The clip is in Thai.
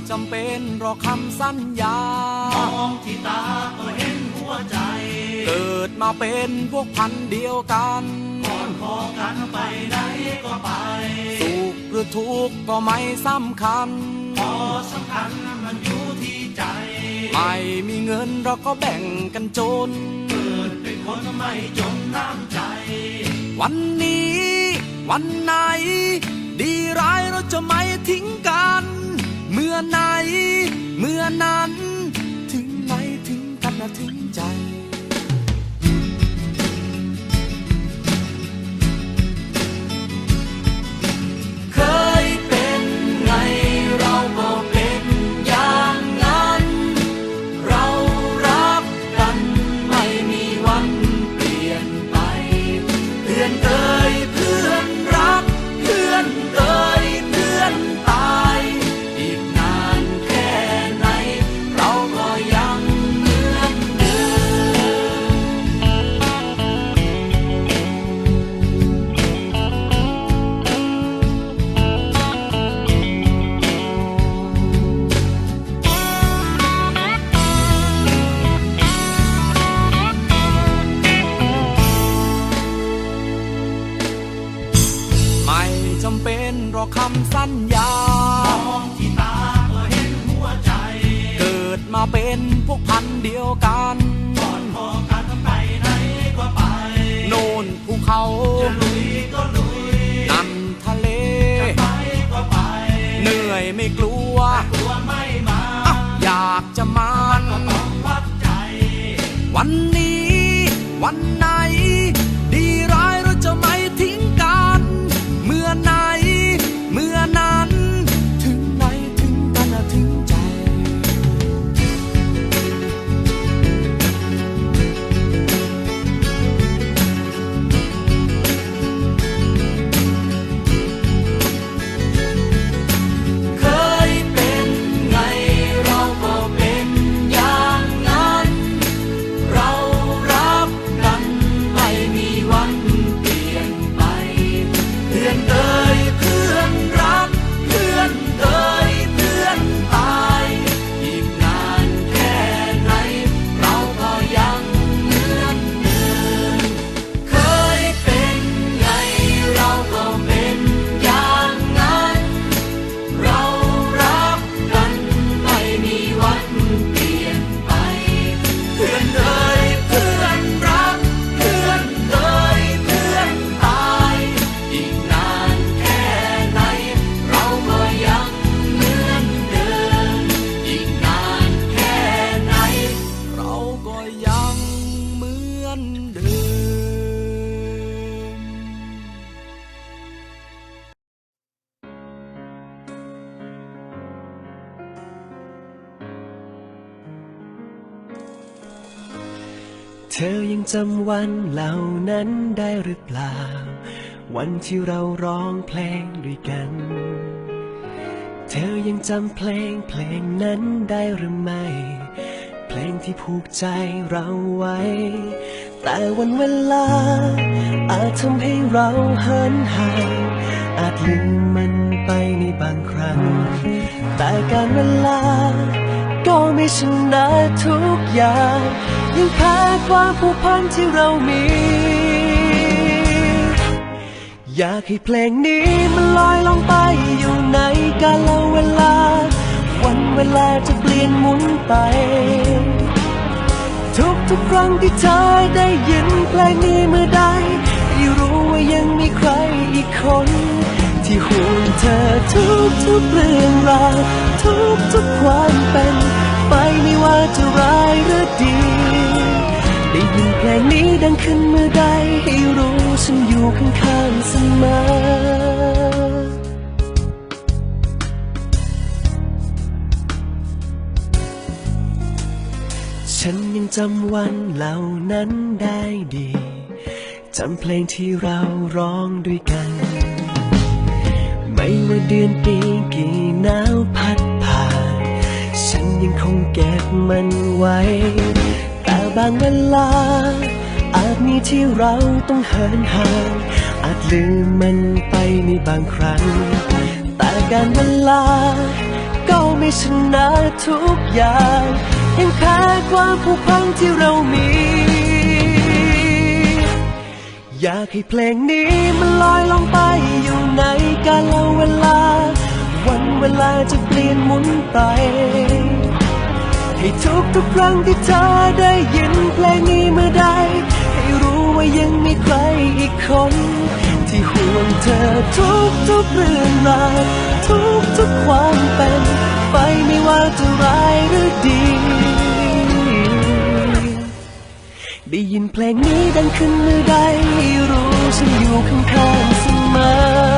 จำเป็นรอคำสัญญามองที่ตาก็เห็นหัวใจเกิดมาเป็นพวกพันธุ์เดียวกันก่อนพอกันไปไหนก็ไปสุขหรือทุกข์ก็ไม่สำคัญพอสำคัญมันอยู่ที่ใจไม่มีเงินเราก็แบ่งกันจนเกิดเป็นคนไม่จนน้ำใจวันนี้วันไหนดีร้ายเราจะไม่ทิ้งกันเมื่อไหนเมื่อนั้นถึงไหนถึงกันนะถึงใจเคยเป็นไงเราก็เป็นอย่างนั้นเรารักกันไม่มีวันเปลี่ยนไปเพื่อนเอ่ยเพื่อนรักเพื่อนเอ่ยเพื่อนตายอีกนานแค่ไหนเราก็ยังเหมือนเดิมไม่จำเป็นรอคำสัญญามองที่ตาก็เห็นหัวใจเกิดมาเป็นพวกพันธุ์เดียวกันก่อนพอกันไปไหนก็ไปโน่นภูเขาจะลุยก็ลุยนั่นทะเลจะไปก็ไปเหนื่อยไม่กลัวกลัวไม่มาอยากจะมาก็ต้องวัดใจวันนี้วันไหนดีร้ายเราจะไม่ทิ้งกันเมื่อไหนเมื่อนั้นถึงไหนถึงกันนะถึงใจเคยเป็นไงเราก็เป็นอย่างนั้นเรารักกันไม่มีวันเปลี่ยนไปเพื่อนเอ่ยเพื่อนรักเพื่อนเอ่ยเพื่อนตายอีกนานแค่ไหนเราก็ยังเหมือนเดิมเคยเป็นไงเราก็เป็นอย่างนั้นเรารักกันไม่มีวันเปลี่ยนไปเพื่อนเอ่ยเพื่อนรักเพื่อนเอ่ยเพื่อนตายอีกนานแค่ไหนเราก็ยังเหมือนเดิมอีกนานแค่ไหนเราก็ยังเหมือนเดิม เธอยังจำวันเหล่านั้นได้หรือเปล่าวันที่เราร้องเพลงด้วยกันเธอยังจำเพลงนั้นได้หรือไม่เพลงที่ผูกใจเราไว้แต่วันเวลาอาจทำให้เราเหินห่างอาจลืมมันไปในบางครั้งแต่การเวลาก็ไม่ชนะทุกอย่างยังแพ้ความผูกพันที่เรามีอยากให้เพลงนี้มันลอยลงไปอยู่ในกาลเวลาวันเวลาจะเปลี่ยนหมุนไปทุกครั้งที่เธอได้ยินเพลงนี้เมื่อใดให้รู้ว่ายังมีใครอีกคนที่ห่วงเธอทุกเรื่องราวทุกความเป็นไปไม่ว่าจะร้ายหรือดีได้ยินเพลงนี้ดังขึ้นเมื่อใดให้รู้ฉันอยู่ข้างๆเสมอฉันยังจำวันเหล่านั้นได้ดีจำเพลงที่เราร้องด้วยกันไม่ว่าเดือนปีกี่หนาวพัดผ่านฉันยังคงเก็บมันไว้แต่บางเวลาอาจมีที่เราต้องเหินห่างอาจลืมมันไปในบางครั้งแต่การเวลาก็ไม่ ไม่ชนะทุกอย่างยังแพ้ความผูกพันที่เรามี อยากให้เพลงนี้มันลอยลงไปอยู่ในกาลเวลาวันเวลาจะเปลี่ยนหมุนไปให้ทุกครั้งที่เธอได้ยินเพลงนี้เมื่อใดให้รู้ว่ายังมีใครอีกคนที่ห่วงเธอทุกเรื่องราวทุกความเป็นไปไม่ว่าจะร้ายหรือดีได้ยินเพลงนี้ดังขึ้นเมื่อใดให้รู้ฉันอยู่ข้างๆเสมอ